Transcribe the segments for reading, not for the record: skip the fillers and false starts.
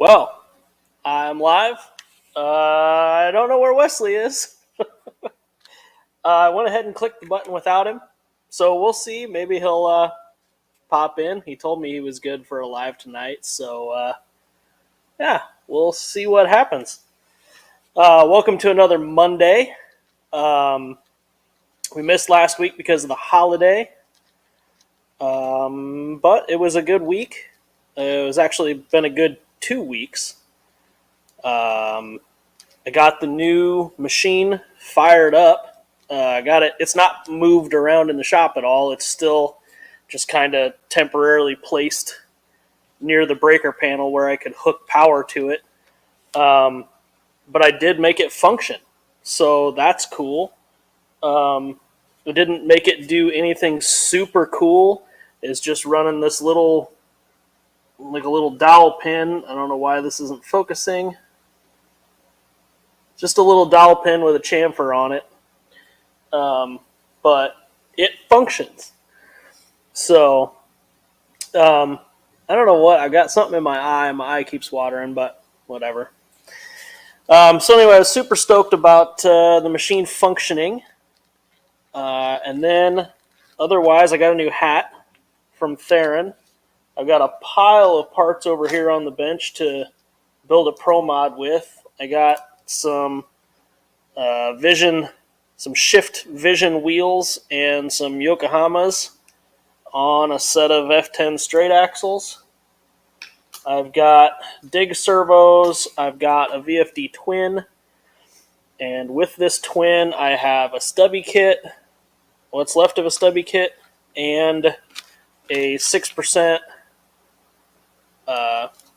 Well, I'm live. I don't know where Wesley is. I went ahead and clicked the button without him. So we'll see. Maybe he'll pop in. He told me he was good for a live tonight. So, yeah, we'll see what happens. Welcome to another Monday. We missed last week because of the holiday. But it was a good week. It was actually been a good 2 weeks. I got the new machine fired up. I got it. It's not moved around in the shop at all. It's still just kind of temporarily placed near the breaker panel where I could hook power to it. But I did make it function, so that's cool. It didn't make it do anything super cool. It's just running this little, like a little dowel pin. I don't know why this isn't focusing. Just a little dowel pin with a chamfer on it. But it functions. So, I don't know what. I got something in my eye. My eye keeps watering, but whatever. So anyway, I was super stoked about the machine functioning. And then, otherwise, I got a new hat from Theron. I've got a pile of parts over here on the bench to build a Pro Mod with. I got some some Shift Vision wheels and some Yokohamas on a set of F10 straight axles. I've got dig servos. I've got a VFD twin. And with this twin, I have a stubby kit, what's left of a stubby kit, and a 6%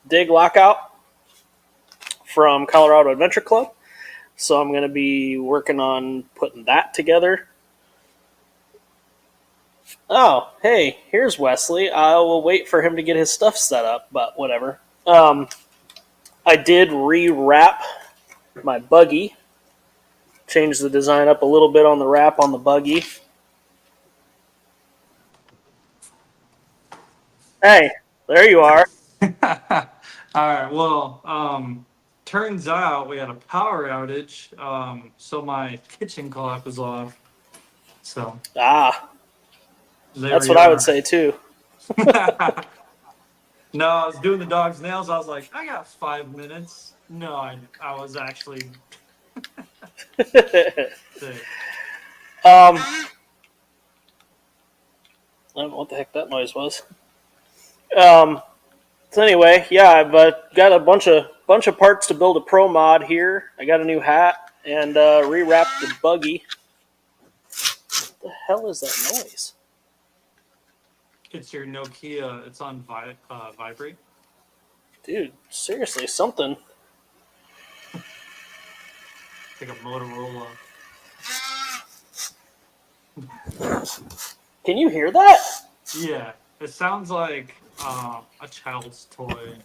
dig lockout from Colorado Adventure Club. So I'm going to be working on putting that together. Oh, hey, here's Wesley. I will wait for him to get his stuff set up, but whatever. I did rewrap my buggy. Changed the design up a little bit on the wrap on the buggy. Hey, there you are. All right. Well, turns out we had a power outage, so my kitchen clock was off. So Ah, there that's we what I would are. say too. No, I was doing the dog's nails. I was like, I got 5 minutes. No, I was actually sick. I don't know what the heck that noise was. Um, so anyway, yeah, I've got a bunch of parts to build a Pro Mod here. I got a new hat and rewrapped the buggy. What the hell is that noise? It's your Nokia. It's on vibrate. Dude, seriously, something. It's like a Motorola. Can you hear that? Yeah, it sounds like a child's toy.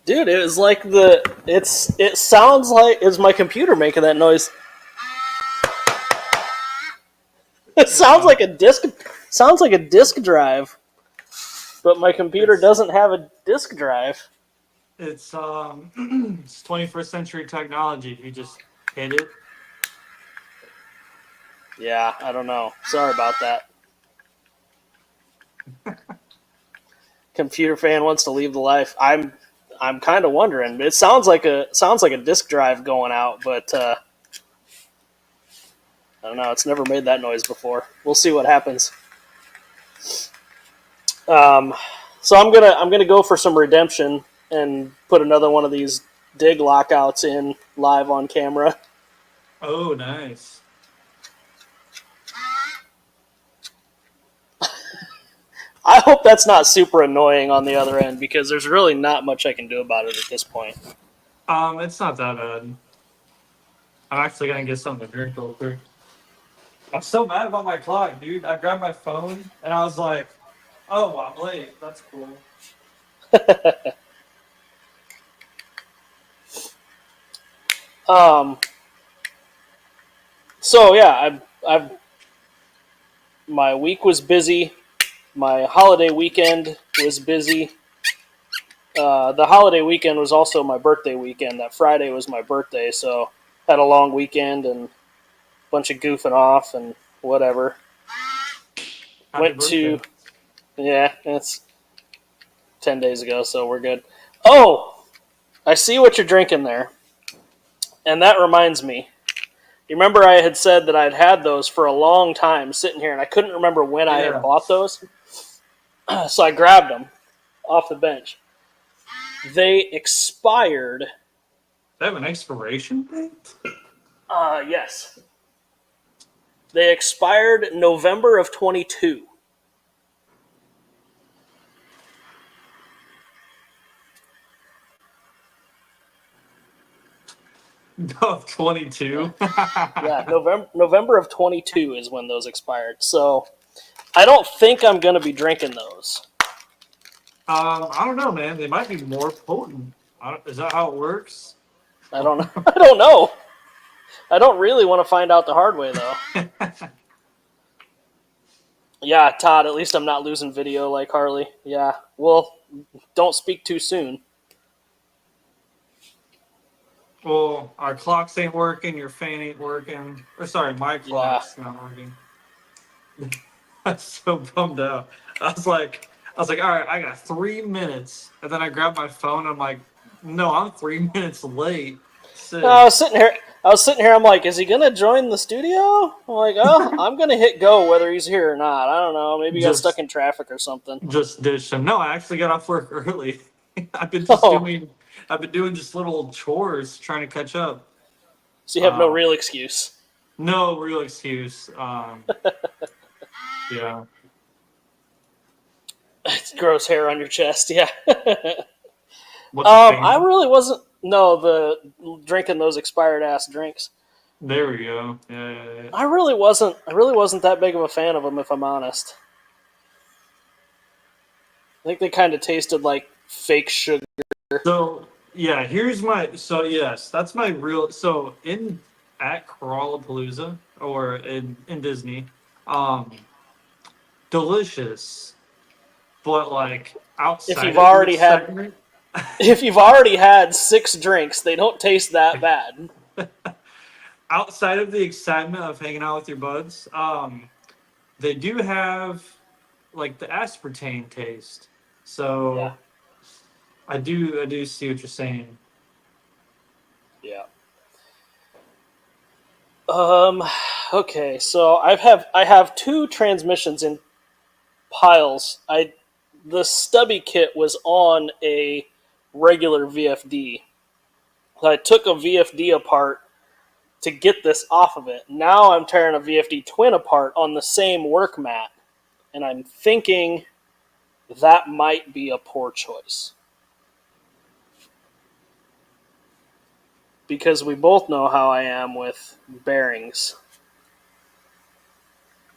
Dude, it was like it sounds like is my computer making that noise. It Yeah, sounds like a disk drive, but my computer it's doesn't have a disk drive. It's it's 21st century technology. If you just hit it, Yeah, I don't know. Sorry about that. Computer fan wants to leave the life. I'm kind of wondering. It sounds like a disk drive going out, but I don't know. It's never made that noise before. We'll see what happens. Um, so I'm gonna go for some redemption and put another one of these dig lockouts in live on camera. oh nice. I hope that's not super annoying on the other end because there's really not much I can do about it at this point. It's not that bad. I'm actually gonna get something to drink real quick. I'm so mad about my clock, dude. I grabbed my phone and I was like, "Oh, I'm late. That's cool." um, so yeah, I've my week was busy. My holiday weekend was busy. The holiday weekend was also my birthday weekend. That Friday was my birthday, so had a long weekend and a bunch of goofing off and whatever. Happy Went to birthday. yeah, it's 10 days ago, so we're good. Oh, I see what you're drinking there, and that reminds me. You remember I had said that I'd had those for a long time sitting here, and I couldn't remember when I had Yeah. bought those, so I grabbed them off the bench. They expired. They have an expiration date? Yes, they expired November of 22. No, 22. Yeah, November of 22 is when those expired. So I don't think I'm gonna be drinking those. I don't know, man. They might be more potent. Is that how it works? I don't know. I don't know. I don't really want to find out the hard way though. Yeah, Todd. At least I'm not losing video like Harley. Yeah. Well, don't speak too soon. Well, our clocks ain't working. Your fan ain't working. Or sorry, my Yeah. clock's not working. I'm so bummed out. I was like, all right, I got 3 minutes, and then I grabbed my phone. I'm like, no, I'm 3 minutes late. No, I was Sis, sitting here. I'm like, is he gonna join the studio? I'm like, oh, I'm gonna hit go whether he's here or not. I don't know. Maybe he got stuck just in traffic or something. just ditched him. No, I actually got off work early. I've been just Oh, doing, I've been doing just little chores trying to catch up. so you have no Uh, real excuse. no real excuse. Yeah. It's gross hair on your chest. Yeah. What's a I fan? really wasn't. No, the drinking those expired ass drinks. There we go. Yeah, yeah, yeah. I really wasn't. I really wasn't that big of a fan of them, if I'm honest. I think they kind of tasted like fake sugar. So yeah, here's my so yes, that's my real so in at Crawlapalooza or in Disney, um, delicious, but like If outside you've of the already had, excitement, if you've already had 6 drinks, they don't taste that bad. outside of the excitement of hanging out with your buds, they do have like the aspartame taste. Yeah. So I do see what you're saying. Yeah. Um. Okay. So I have 2 transmissions in piles. The stubby kit was on a regular VFD. I took a VFD apart to get this off of it. Now I'm tearing a VFD twin apart on the same work mat, and I'm thinking that might be a poor choice. Because we both know how I am with bearings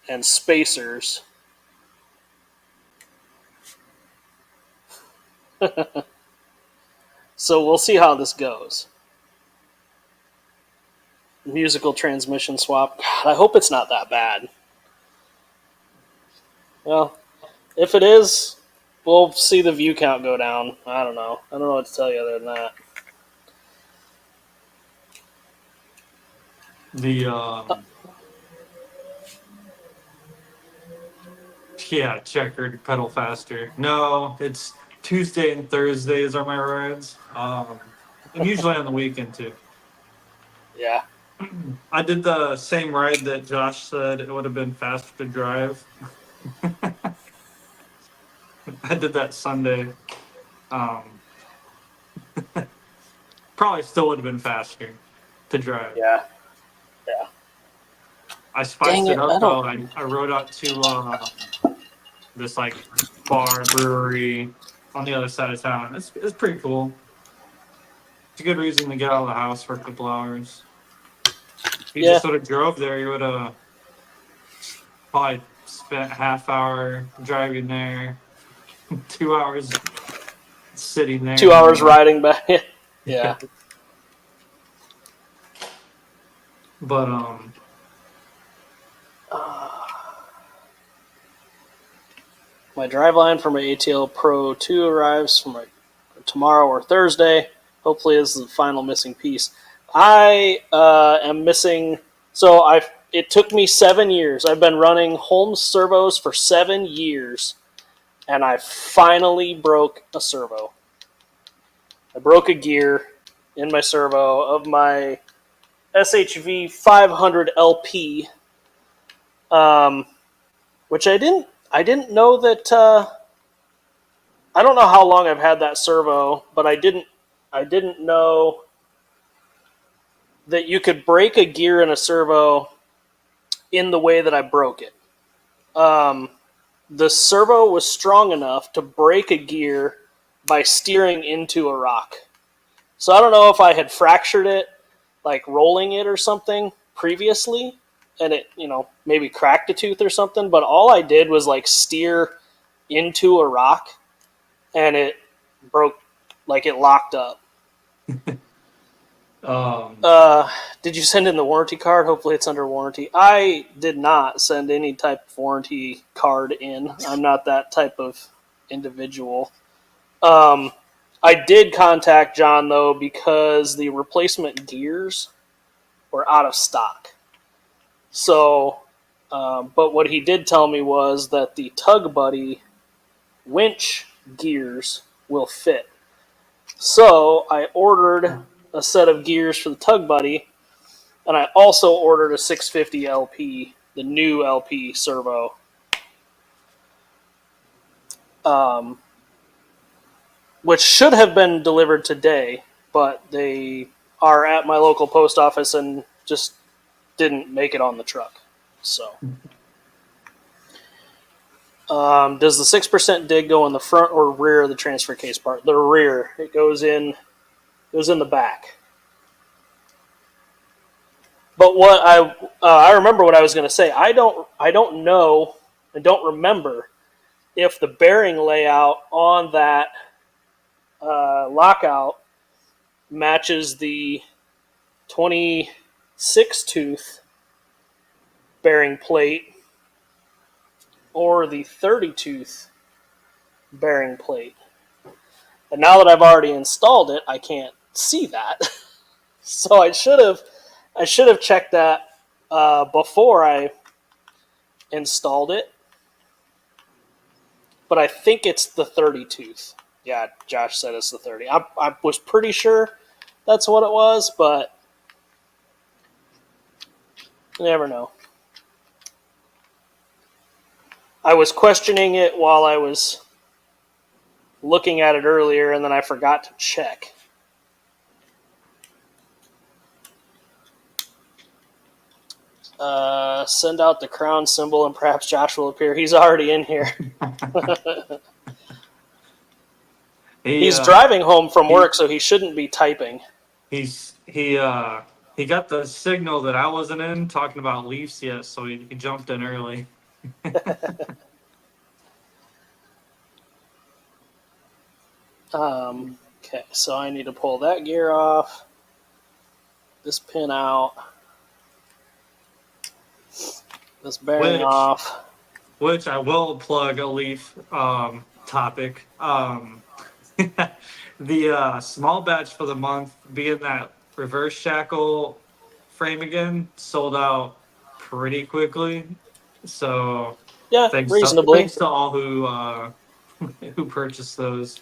and spacers. So we'll see how this goes. Musical transmission swap. God, I hope it's not that bad. Well, if it is, we'll see the view count go down. I don't know. I don't know what to tell you other than that. The Yeah, checkered, pedal faster. No, it's Tuesday and Thursdays are my rides. And usually on the weekend too. Yeah. I did the same ride that Josh said it would have been faster to drive. I did that Sunday. Um, Probably still would have been faster to drive. Yeah. Yeah. I Dang spiced it it. up I don't. though. I rode out to this like bar brewery on the other side of town. It's pretty cool. It's a good reason to get out of the house for a couple hours. If you Yeah. just would have drove there, you would have probably spent half hour driving there, 2 hours sitting there. 2 hours riding back. Yeah. But My driveline for my ATL Pro 2 arrives from my tomorrow or Thursday. Hopefully, this is the final missing piece. I am missing. So I. It took me 7 years. I've been running Holmes servos for 7 years, and I finally broke a servo. I broke a gear in my servo of my SHV 500 LP, which I didn't know that. I don't know how long I've had that servo, but I didn't know that you could break a gear in a servo in the way that I broke it. The servo was strong enough to break a gear by steering into a rock. So I don't know if I had fractured it, like rolling it or something previously, and it, maybe cracked a tooth or something, but all I did was like steer into a rock and it broke, like it locked up. Did you send in the warranty card? Hopefully it's under warranty. I did not send any type of warranty card in. I'm not that type of individual. I did contact John, though, because the replacement gears were out of stock. So, but what he did tell me was that the Tug Buddy winch gears will fit. So I ordered a set of gears for the Tug Buddy, and I also ordered a 650 LP, the new LP servo. Which should have been delivered today, but they are at my local post office and just didn't make it on the truck. So, does the 6% dig go in the front or rear of the transfer case part? The rear. It goes in the back. But what I remember what I was going to say. I don't know. I don't remember if the bearing layout on that lockout matches the 26 tooth bearing plate or the 30 tooth bearing plate. And now that I've already installed it, I can't see that. So I should have checked that before I installed it. But I think it's the 30 tooth. Yeah, Josh said it's the 30. I was pretty sure that's what it was, but you never know. I was questioning it while I was looking at it earlier, and then I forgot to check. Send out the crown symbol, and perhaps Josh will appear. He's already in here. He's driving home from work, so he shouldn't be typing. He got the signal that I wasn't in talking about Leafs yet, so he jumped in early. Okay, so I need to pull that gear off, this pin out, this bearing off. Which I will plug a Leaf topic. The small batch for the month, being that reverse shackle frame again, sold out pretty quickly. So yeah, reasonably. Thanks to all who purchased those.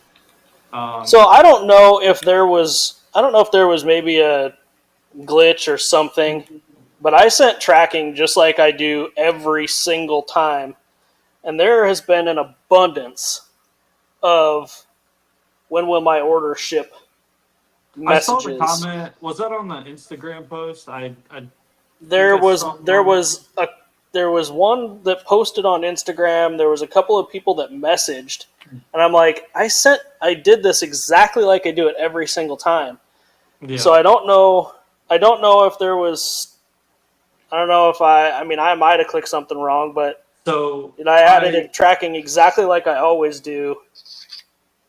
So I don't know if there was maybe a glitch or something, but I sent tracking just like I do every single time, and there has been an abundance of when will my order ship messages. I saw the comment. Was that on the Instagram post? There was one that posted on Instagram. There was a couple of people that messaged, and I'm like, I did this exactly like I do it every single time. Yeah. So I don't know if there was. I don't know if I might have clicked something wrong, but I added it tracking exactly like I always do.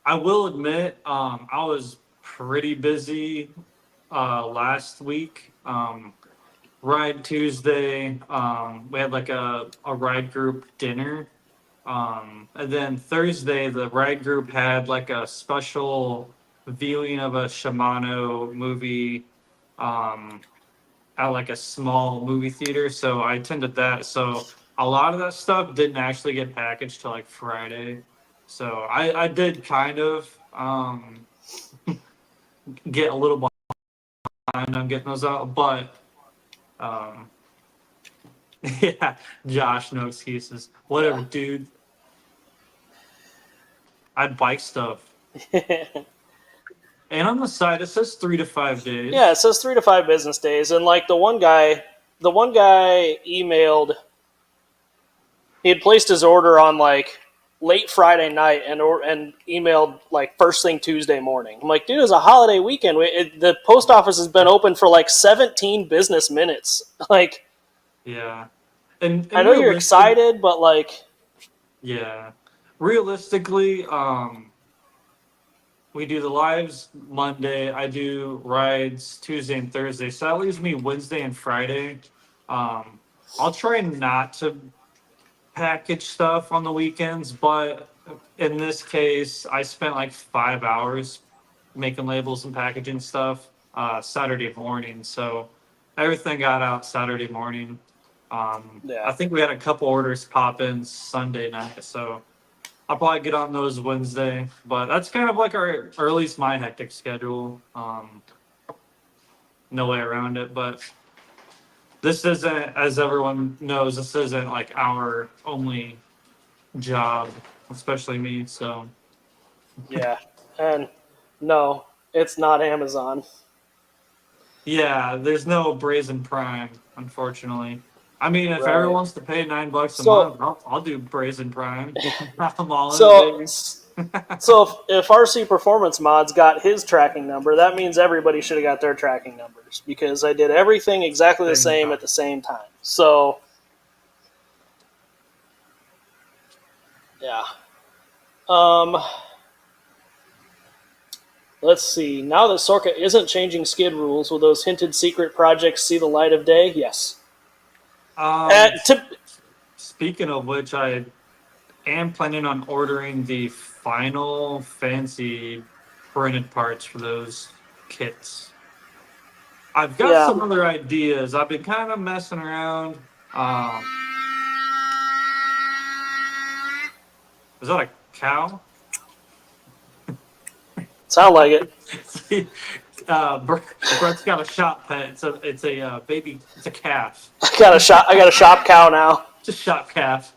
I will admit, I was pretty busy last week. Ride Tuesday, we had like a ride group dinner. And then Thursday, the ride group had like a special viewing of a Shimano movie at like a small movie theater, so I attended that. So a lot of that stuff didn't actually get packaged till like Friday. So I did kind of get a little behind on getting those out, but um, yeah, Josh, no excuses. Whatever, Yeah. dude. I'd bike stuff. And on the side, it says 3 to 5 days. Yeah, it says 3 to 5 business days, and like the one guy emailed. He had placed his order on like late Friday night and emailed like first thing Tuesday morning. I'm like, dude, it's a holiday weekend. The post office has been open for like 17 business minutes. Like, Yeah. I And know you're excited, but like, yeah. Realistically, we do the lives Monday. I do rides Tuesday and Thursday. So that leaves me Wednesday and Friday. I'll try not to package stuff on the weekends, but in this case, I spent like 5 hours making labels and packaging stuff Saturday morning. So everything got out Saturday morning. I yeah, think we had a couple orders pop in Sunday night. So I'll probably get on those Wednesday, but that's kind of like or at least my hectic schedule. No way around it. But this isn't, as everyone knows, this isn't like our only job, especially me. So yeah, and no, it's not Amazon. yeah, there's no Brazen Prime, unfortunately. I mean, if everyone Right. wants to pay $9 a So, month, I'll do Brazen Prime. I'm all in, so, baby. so if RC Performance Mods got his tracking number, that means everybody should have got their tracking numbers because I did everything exactly the Same same time. at the same time. So, yeah. Um, let's see. Now that Sorka isn't changing skid rules, will those hinted secret projects see the light of day? Yes. Uh, Um, to, Speaking of which, I am planning on ordering the final fancy printed parts for those kits. I've got yeah. some other ideas. I've been kind of messing around. Is that a cow? Sound like it. Brett's got a shop pet. It's a baby. It's a calf. I got a shop cow now. It's a shop calf.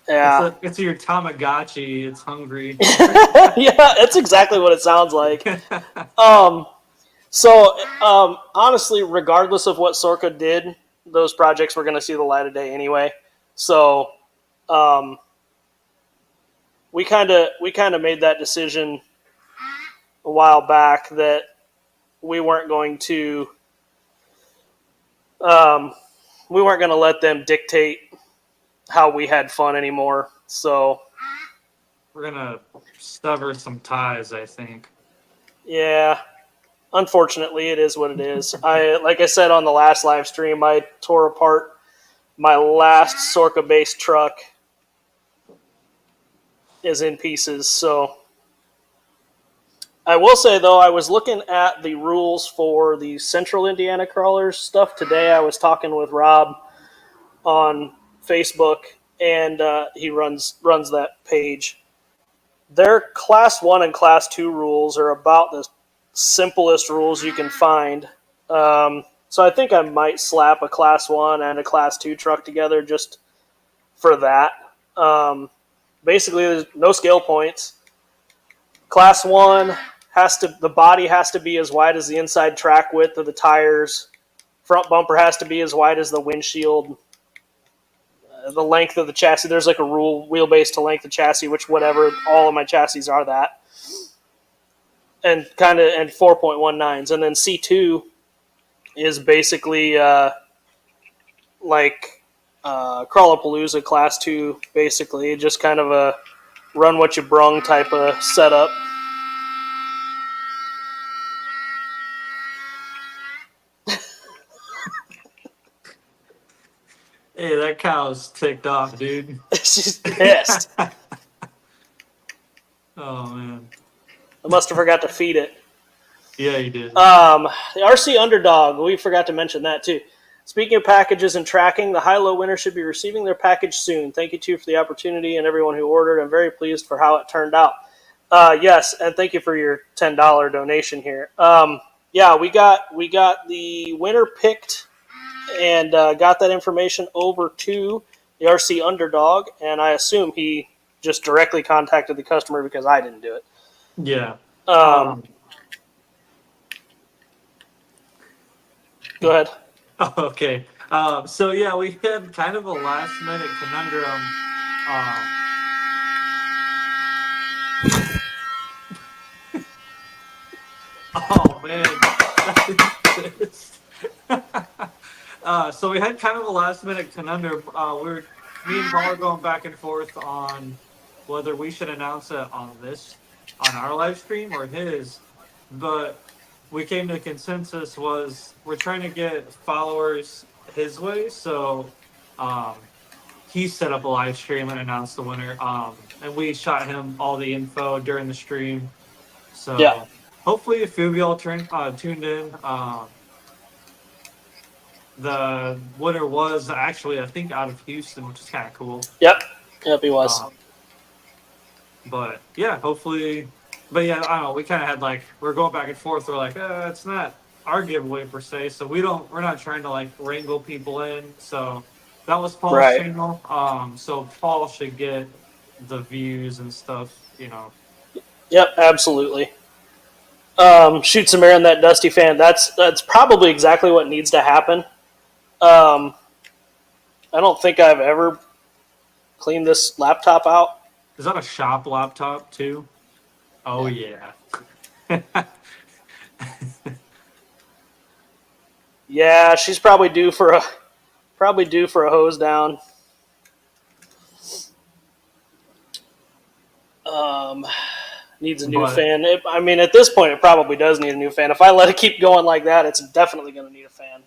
Yeah. It's your Tamagotchi. It's hungry. Yeah, that's exactly what it sounds like. Honestly, regardless of what Sorka did, those projects were going to see the light of day anyway. So um, we kind of made that decision a while back that we weren't going to um, we weren't going to let them dictate how we had fun anymore. So We're gonna sever some ties, I think. yeah, unfortunately, it is what it is. Like I said on the last live stream, I tore apart my last Sorka based truck is in pieces. So I will say though, I was looking at the rules for the Central Indiana crawlers stuff today. I was talking with Rob on Facebook, and he runs that page. Their Class 1 and Class 2 rules are about the simplest rules you can find. So I think I might slap a Class 1 and a Class 2 truck together just for that. Basically, there's no scale points. Class 1 the body has to be as wide as the inside track width of the tires. Front bumper has to be as wide as the windshield. The length of the chassis, there's like a rule, wheelbase to length of chassis, which whatever, all of my chassis are that. And 4.19s. And then C2 is basically like Crawlapalooza Class 2, basically. Just kind of a run what you brung type of setup. Hey, that cow's ticked off, dude. She's pissed. Oh man. I must have forgot to feed it. Yeah, you did. The RC Underdog, we forgot to mention that too. Speaking of packages and tracking, the high-low winners should be receiving their package soon. Thank you, too, for the opportunity and everyone who ordered. I'm very pleased for how it turned out. Yes, and thank you for your $10 donation here. Yeah, we got the winner picked and got that information over to the RC Underdog, and I assume he just directly contacted the customer because I didn't do it. Yeah. Go ahead. Okay. So yeah, we had kind of a last minute conundrum. Oh man. So we had kind of a last minute conundrum. Me and Paul are going back and forth on whether we should announce it on our live stream or his, but we came to the consensus was we're trying to get followers his way, so he set up a live stream and announced the winner, and we shot him all the info during the stream. So Yeah. hopefully a few of y'all tuned in. The winner was actually, I think, out of Houston, which is kind of cool. Yep, he was. But yeah, hopefully. But yeah, I don't know. We kind of had we're going back and forth. We're like, it's not our giveaway per se, so we're not trying to wrangle people in. So that was Paul's channel. So Paul should get the views and stuff. Yep, absolutely. Shoot some air in that Dusty fan. That's probably exactly what needs to happen. I don't think I've ever cleaned this laptop out. Is that a shop laptop too? Oh yeah. Yeah, she's probably due for a hose down. Needs a new fan. At this point, it probably does need a new fan. If I let it keep going like that, it's definitely going to need a fan.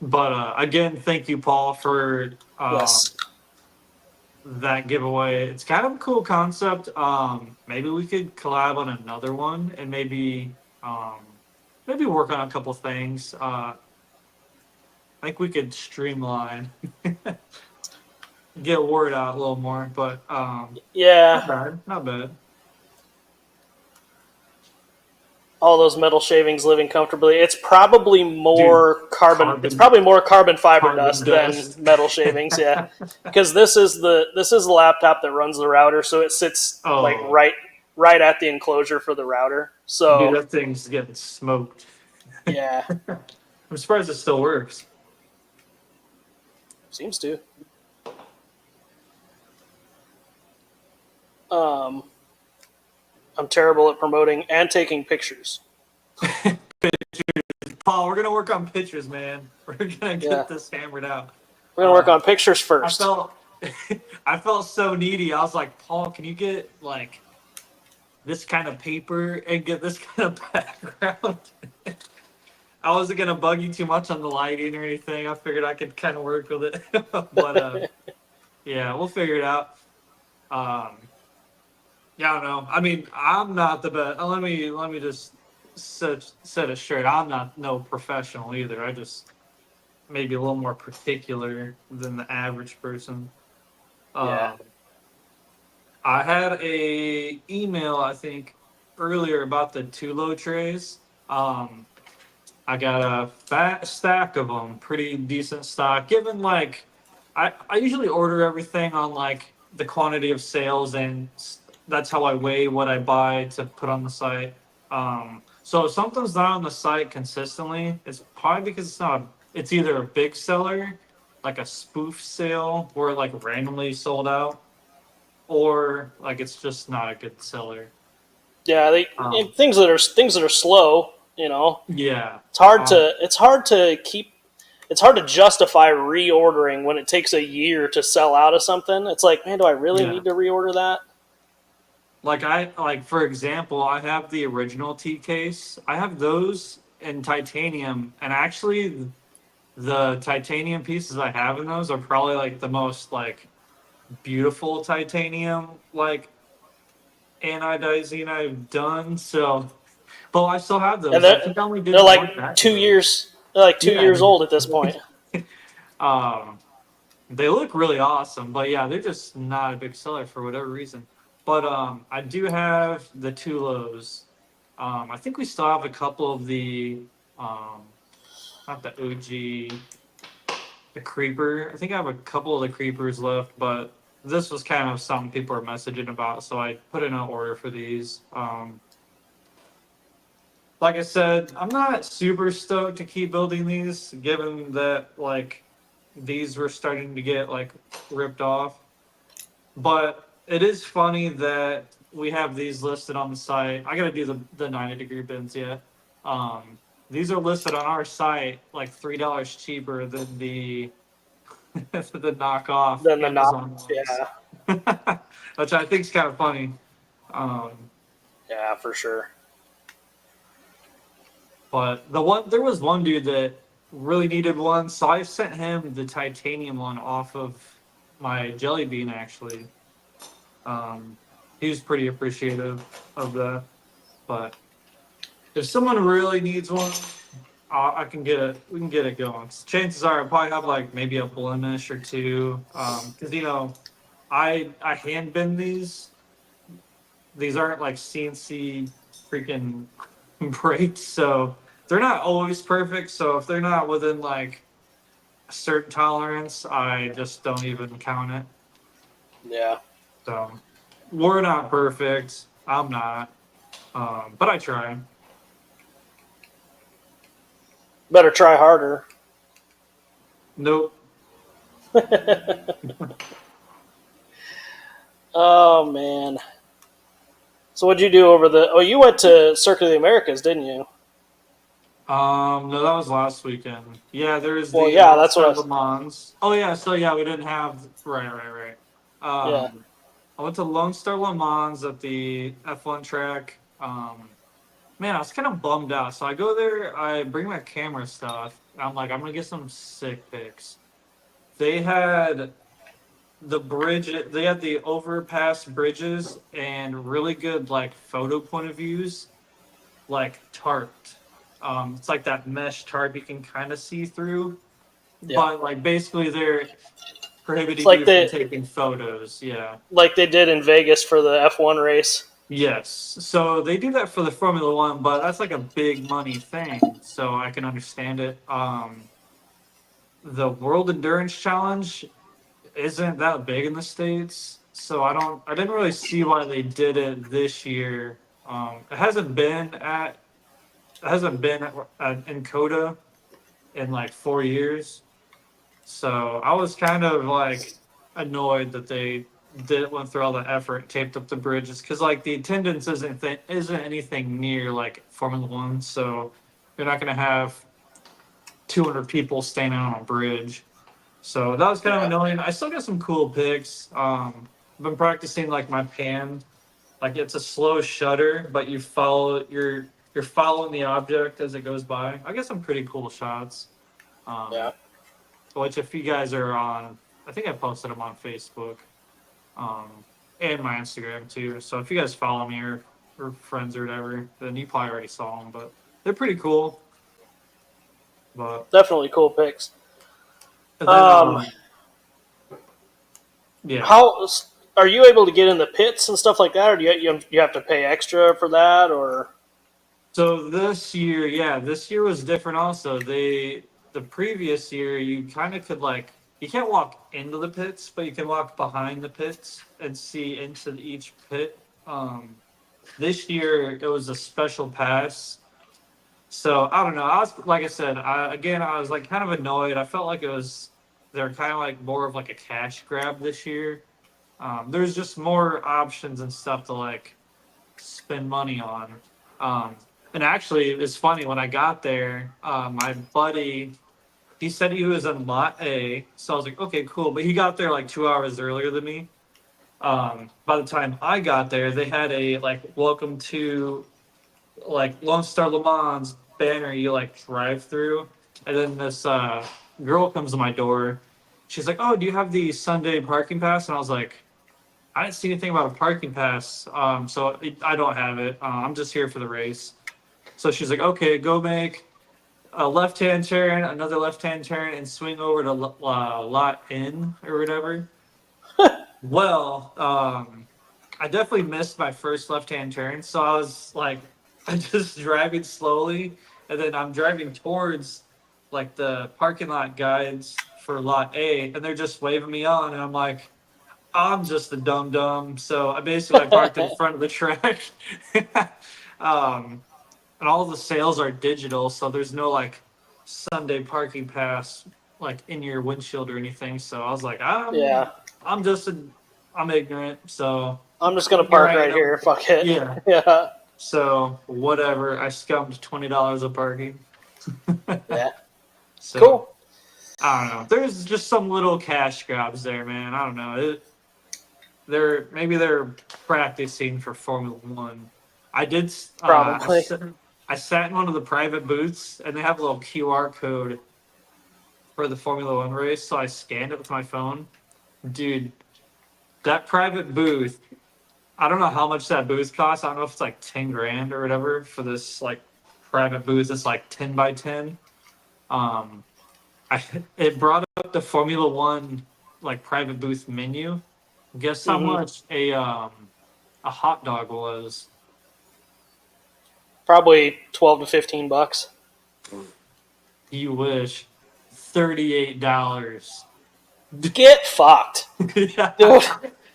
But again, thank you, Paul, for yes. that giveaway. It's kind of a cool concept. Maybe we could collab on another one and maybe work on a couple things. I think we could streamline, get word out a little more. But yeah, not bad. All those metal shavings living comfortably. It's probably more carbon. It's probably more carbon fiber dust than metal shavings. Yeah, because this is the laptop that runs the router, so it sits right at the enclosure for the router. So dude, that thing's getting smoked. Yeah, I'm surprised it still works. Seems to. I'm terrible at promoting and taking pictures. Paul, we're gonna work on pictures, man. We're gonna get this hammered out. We're gonna work on pictures first. I felt so needy. I was like, Paul, can you get this kind of paper and get this kind of background? I wasn't gonna bug you too much on the lighting or anything. I figured I could kind of work with it, but yeah, we'll figure it out. Yeah, I don't know. I'm not the best. Let me just set it straight. I'm not no professional either. I just maybe a little more particular than the average person. Yeah. I had a email, I think, earlier about the Tulo trays. I got a fat stack of them, pretty decent stock. Given I usually order everything on the quantity of sales, and that's how I weigh what I buy to put on the site. So if something's not on the site consistently, it's probably because it's either a big seller, like a spoof sale where it randomly sold out, or it's just not a good seller. Yeah, things that are slow, Yeah. It's hard to justify reordering when it takes a year to sell out of something. It's like, man, do I really need to reorder that? For example, I have the original T case. I have those in titanium, and actually the titanium pieces I have in those are probably the most beautiful titanium anodizing I've done. So, but I still have And those. I think I only they're did like one batch of 2 years. those. They're like two Yeah. years old at this point. Um, they look really awesome, but yeah, they're just not a big seller for whatever reason. But I do have the two lows. I think we still have a couple of the um, not the OG, the creeper. I think I have a couple of the creepers left, but this was kind of something people are messaging about, so I put in an order for these. Like I said, I'm not super stoked to keep building these, given that like these were starting to get like ripped off. But it is funny that we have these listed on the site. I gotta do the 90-degree bins yet. Um, these are listed on our site like $3 cheaper than the the knockoff Then the knob, Amazon ones, yeah, which I think is kind of funny. Um, yeah, for sure. but there was one dude that really needed one, so I sent him the titanium one off of my jelly bean actually. Um, he was pretty appreciative of that. But if someone really needs one, I can get it. We can get it going. Chances are I'll probably have like maybe a blemish or two. Because I hand bend these. These aren't like CNC freaking brakes, so they're not always perfect. So if they're not within like a certain tolerance, I just don't even count it. Yeah, So we're not perfect. I'm not, but I try. better try harder. Nope. Oh man. So what'd you do over the? Oh, you went to Circuit of the Americas, didn't you? No, that was last weekend. Yeah, there's Well, the yeah, Lone that's what I Star was. Le Mans. Oh yeah, so yeah, we didn't have right. Yeah, I went to Lone Star Le Mans at the F1 track. Man, I was kind of bummed out. So I go there, I bring my camera stuff. I'm like, I'm gonna get some sick pics. They had the bridge. They had the overpass bridges and really good like photo point of views, like tarp. It's like that mesh tarp you can kind of see through, yeah. but like basically they're It's prohibiting like you from they taking photos. Yeah. like they did in Vegas for the F1 race. Yes. So they do that for the Formula One, but that's like a big money thing. So I can understand it. The World Endurance Challenge isn't that big in the States. So I didn't really see why they did it this year. It hasn't been in Coda in like 4 years. So I was kind of like annoyed that they did went through all the effort, taped up the bridges, because like the attendance isn't anything near like Formula One. So you're not going to have 200 people standing on a bridge. So that was kind of Yeah, annoying. I still got some cool pics. I've been practicing like my pan, like it's a slow shutter, but you're following the object as it goes by. I got some pretty cool shots. yeah, Um, which if you guys are on, I think I posted them on Facebook, um, and my Instagram too. So if you guys follow me or friends or whatever, then you probably already saw them. But they're pretty cool. But definitely cool pics. and then Um, yeah. how are you able to get in the pits and stuff like that, or do you have to pay extra for that, or? So this year, yeah, this year was different. Also, the previous year you kind of could like you can't walk into the pits, but you can walk behind the pits and see into each pit. Um, this year it was a special pass. So I don't know. I was like I said, I was like kind of annoyed. I felt like they're kind of like more of like a cash grab this year. There's just more options and stuff to like spend money on. Um, and actually, it's funny when I got there, my buddy he said he was in lot A, so I was like, okay, cool. But he got there like 2 hours earlier than me. By the time I got there, they had a like welcome to like Lone Star Le Mans banner you like drive through, and then this girl comes to my door. She's like, "Oh, do you have the Sunday parking pass?" And I was like, I didn't see anything about a parking pass. I don't have it. I'm just here for the race. So she's like, okay, go make a left-hand turn, another left-hand turn, and swing over to lot N or whatever. Well, I definitely missed my first left-hand turn, so I was like, I'm just driving slowly, and then I'm driving towards like the parking lot guides for lot A, and they're just waving me on, and I'm like, I'm just a dumb dumb. So I basically parked in front of the track. um, and all the sales are digital, so there's no like Sunday parking pass like in your windshield or anything. So I was like, Yeah. I'm just I'm ignorant. So I'm just gonna here park I right am. here. Fuck it. Yeah. Yeah. So whatever. I scummed $20 of parking. Yeah. So Cool. I don't know. There's just some little cash grabs there, man. I don't know. They're practicing for Formula One. I did. Probably. I sat in one of the private booths, and they have a little QR code for the Formula One race. So I scanned it with my phone. Dude, that private booth. I don't know how much that booth costs. I don't know if it's like 10 grand or whatever for this like private booth. It's like 10 by 10. It brought up the Formula One like private booth menu. Guess how much a hot dog was? Probably $12 to $15. You wish. $38. Get fucked, Yeah. dude.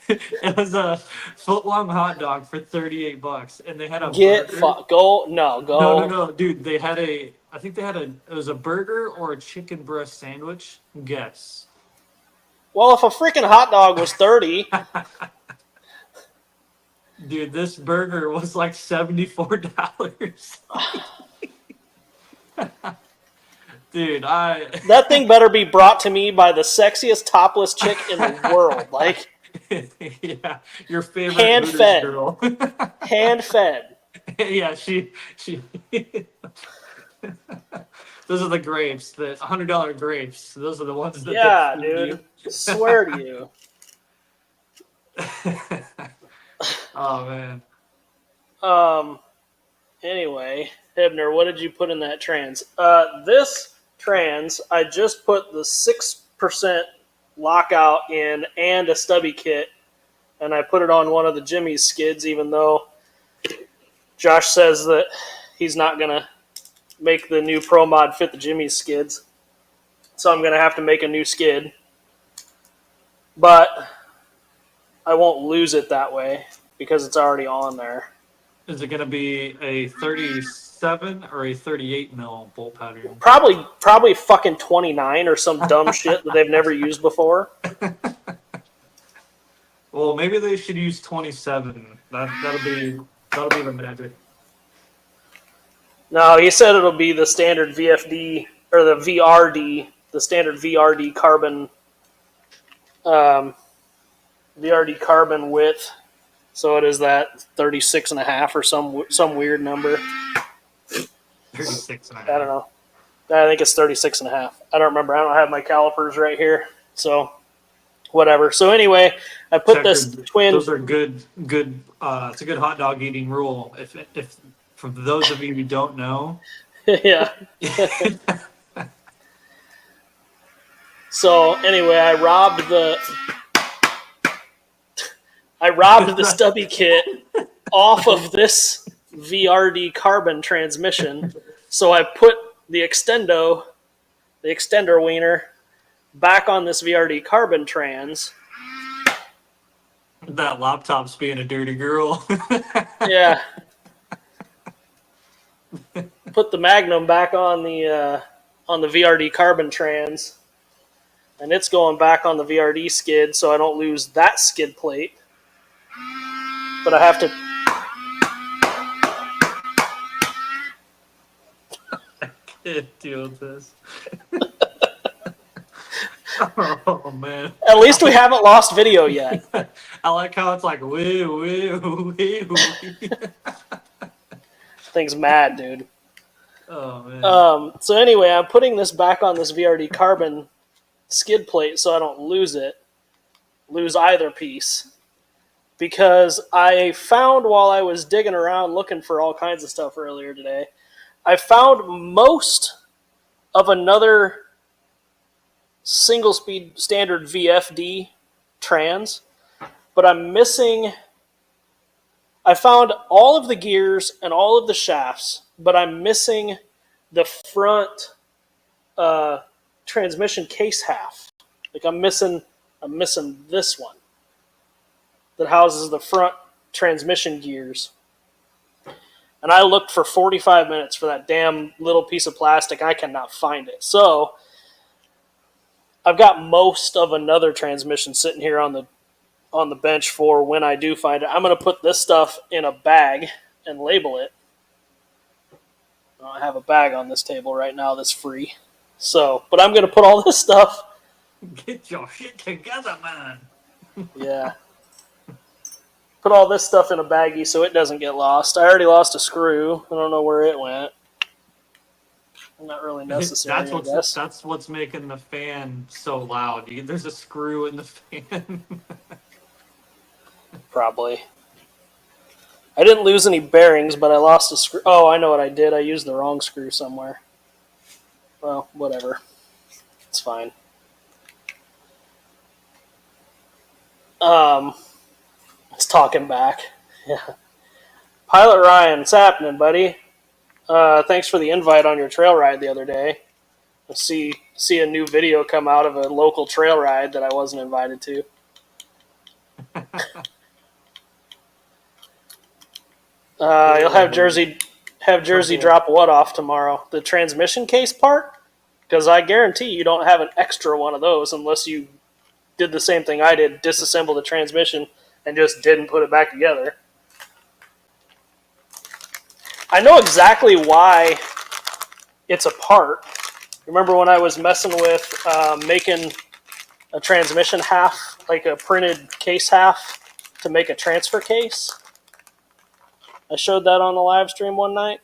It was a foot long hot dog for $38, and they had a Get burger. fucked. Go. No. Go. No, dude. They had a. I think they had a. It was a burger or a chicken breast sandwich. Guess. Well, if a freaking hot dog was 30, Dude, this burger was like $74. Dude, that thing better be brought to me by the sexiest topless chick in the world. Like, yeah, your favorite hand Hooters fed. girl. Hand fed. Yeah, she. Those are the grapes, the $100 grapes. Those are the ones that. Yeah, they feed dude. Swear to you. you. Oh man. Anyway, Hebner, what did you put in that trans? This trans, I just put the 6% lockout in and a stubby kit, and I put it on one of the Jimmy's skids, even though Josh says that he's not going to make the new Pro Mod fit the Jimmy's skids. So I'm going to have to make a new skid. But I won't lose it that way because it's already on there. Is it going to be a 37 or a 38 mil bolt pattern? Probably fucking 29 or some dumb shit that they've never used before. Well, maybe they should use 27. That'll be the magic. No, he said it'll be the standard VFD or the VRD, the standard VRD carbon width. So it is that 36 and a half or some weird number. 36 and a half. I don't know. I think it's 36 and a half. I don't remember. I don't have my calipers right here. So whatever. So anyway, I put this twin. Those are good. It's a good hot dog eating rule. If for those of you who don't know. Yeah. So anyway, I robbed the stubby kit off of this VRD carbon transmission. So I put the extender wiener, back on this VRD carbon trans. That laptop's being a dirty girl. Yeah. Put the Magnum back on the VRD carbon trans, and it's going back on the VRD skid, so I don't lose that skid plate. But I have to. I can't deal with this. Oh man! At least we haven't lost video yet. I like how it's like woo. Thing's mad, dude. Oh man. So anyway, I'm putting this back on this VRD carbon skid plate so I don't lose either piece. because I found while I was digging around looking for all kinds of stuff earlier today, I found most of another single speed standard VFD trans, but I'm missing. I found all of the gears and all of the shafts, but I'm missing the front transmission case half. Like I'm missing this one that houses the front transmission gears. And I looked for 45 minutes for that damn little piece of plastic. I cannot find it. So I've got most of another transmission sitting here on the bench for when I do find it. I'm going to put this stuff in a bag and label it. I have a bag on this table right now that's free. So, but I'm going to put all this stuff. Get your shit together, man. Yeah. Put all this stuff in a baggie so it doesn't get lost. I already lost a screw. I don't know where it went. Not really necessary, I guess. That's what's making the fan so loud. There's a screw in the fan. Probably. I didn't lose any bearings, but I lost a screw. Oh, I know what I did. I used the wrong screw somewhere. Well, whatever. It's fine. It's talking back. Yeah. Pilot Ryan, what's happening, buddy? Thanks for the invite on your trail ride the other day. I see a new video come out of a local trail ride that I wasn't invited to. You'll have Jersey drop what off tomorrow? The transmission case part? Because I guarantee you don't have an extra one of those unless you did the same thing I did, disassemble the transmission and just didn't put it back together. I know exactly why it's a part. Remember when I was messing with making a transmission half, like a printed case half, to make a transfer case? I showed that on the live stream one night.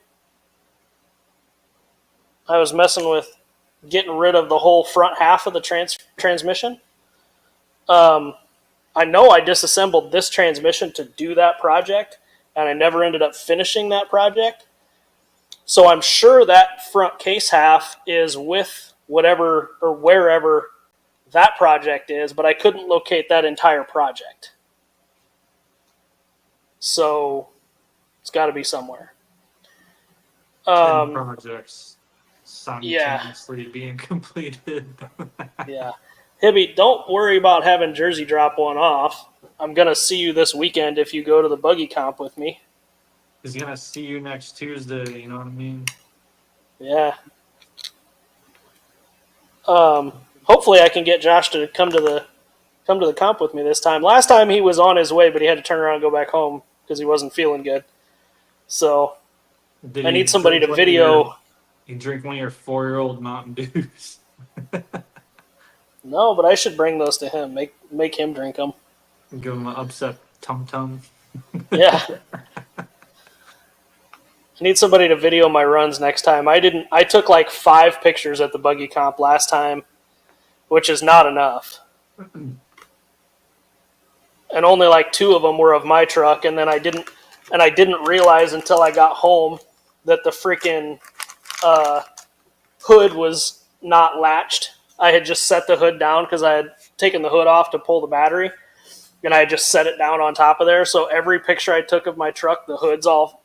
I was messing with getting rid of the whole front half of the transmission. I know I disassembled this transmission to do that project, and I never ended up finishing that project. So I'm sure that front case half is with whatever or wherever that project is, but I couldn't locate that entire project. So it's got to be somewhere. 10 projects simultaneously being completed. Yeah. Hibby, don't worry about having Jersey drop one off. I'm going to see you this weekend if you go to the buggy comp with me. He's going to see you next Tuesday, you know what I mean? Yeah. Hopefully I can get Josh to come to the comp with me this time. Last time he was on his way, but he had to turn around and go back home because he wasn't feeling good. So I need somebody to video. You drink one of your 4-year-old Mountain Dews. No, but I should bring those to him. Make him drink them. Give him an upset tum-tum. Yeah. I need somebody to video my runs next time. I took like 5 pictures at the buggy comp last time, which is not enough. And only like 2 of them were of my truck, and then I didn't realize until I got home that the freaking hood was not latched. I had just set the hood down because I had taken the hood off to pull the battery, and I had just set it down on top of there. So every picture I took of my truck, the hood's all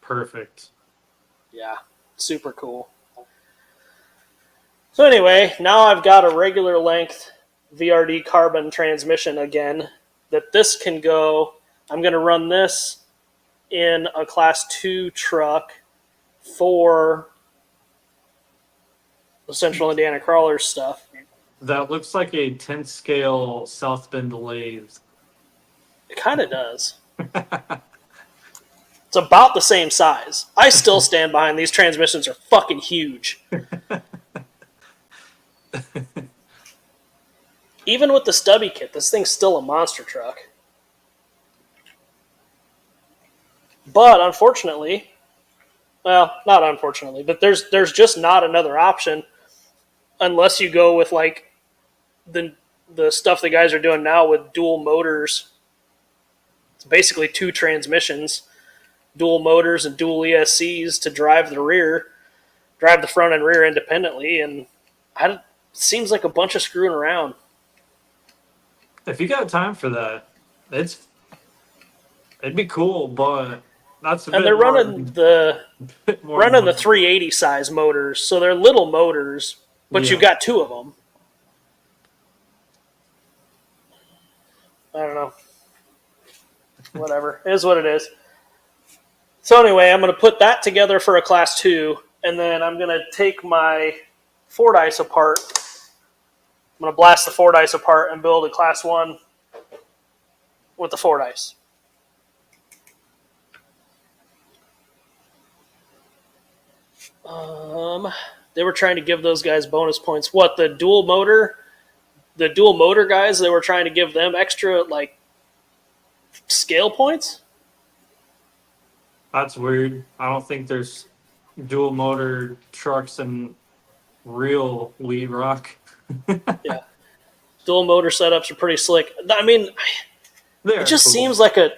perfect. Yeah, super cool. So anyway, now I've got a regular length VRD carbon transmission again that this can go. I'm going to run this in a class 2 truck for the Central Indiana Crawlers stuff. That looks like a 10th scale South Bend lathe. It kind of does. It's about the same size. I still stand behind these transmissions are fucking huge. Even with the stubby kit, this thing's still a monster truck. But unfortunately, well, not unfortunately, but there's just not another option unless you go with like the the stuff the guys are doing now with dual motors. It's basically 2 transmissions, dual motors and dual ESCs to drive the front and rear independently, and it seems like a bunch of screwing around. If you got time for that, it'd be cool, but that's a And bit they're more, running the bit more 380 size motors, so they're little motors, but Yeah. you've got 2 of them. I don't know. Whatever. It is what it is. So anyway, I'm going to put that together for a Class 2, and then I'm going to take my Fordyce apart. I'm going to blast the Fordyce apart and build a Class 1 with the Fordyce. They were trying to give those guys bonus points. What, the dual motor guys, they were trying to give them extra, like, scale points? That's weird. I don't think there's dual motor trucks in real lead rock. Yeah. Dual motor setups are pretty slick. I mean, it just seems like a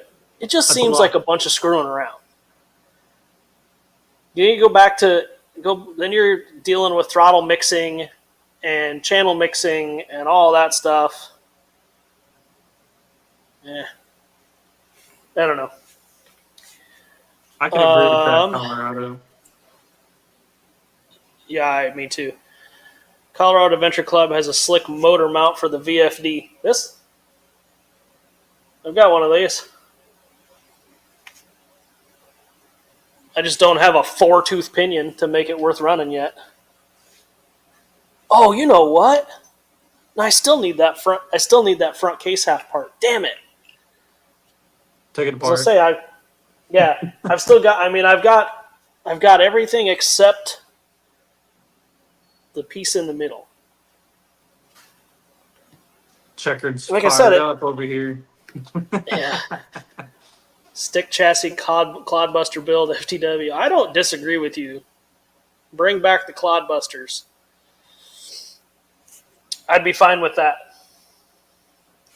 bunch of screwing around. You need to go back to then you're dealing with throttle mixing and channel mixing and all that stuff. I don't know. I can agree with that, Colorado. Yeah, me too. Colorado Adventure Club has a slick motor mount for the VFD. I've got one of these. I just don't have a 4-tooth pinion to make it worth running yet. Oh, you know what? I still need that front case half part. Damn it! Take it apart. So I've still got. I mean, I've got everything except the piece in the middle. Checkered Like I said, up over here. Yeah. Stick chassis Clodbuster build FTW. I don't disagree with you. Bring back the Clodbusters. I'd be fine with that.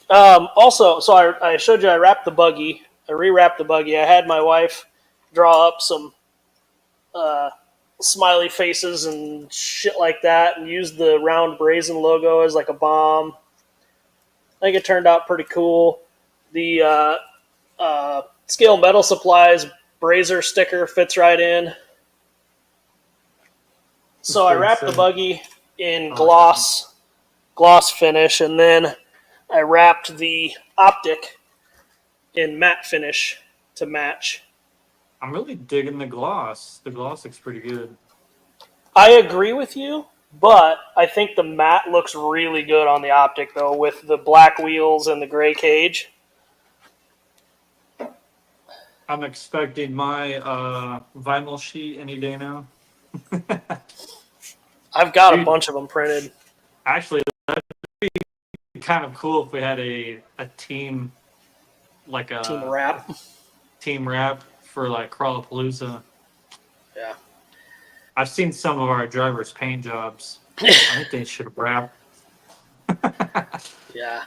Also, so I showed you I wrapped the buggy. I rewrapped the buggy. I had my wife draw up some smiley faces and shit like that and used the round brazen logo as like a bomb. I think it turned out pretty cool. The Scale Metal Supplies Brazier sticker fits right in. So I wrapped the buggy in gloss finish, and then I wrapped the optic in matte finish to match. I'm really digging the gloss. The gloss looks pretty good. I agree with you, but I think the matte looks really good on the optic, though, with the black wheels and the gray cage. I'm expecting my vinyl sheet any day now. I've got a bunch of them printed. Actually, that'd be kind of cool if we had a team, like a team wrap for like Crawlapalooza. Yeah. I've seen some of our drivers' paint jobs. I think they should wrap. Yeah.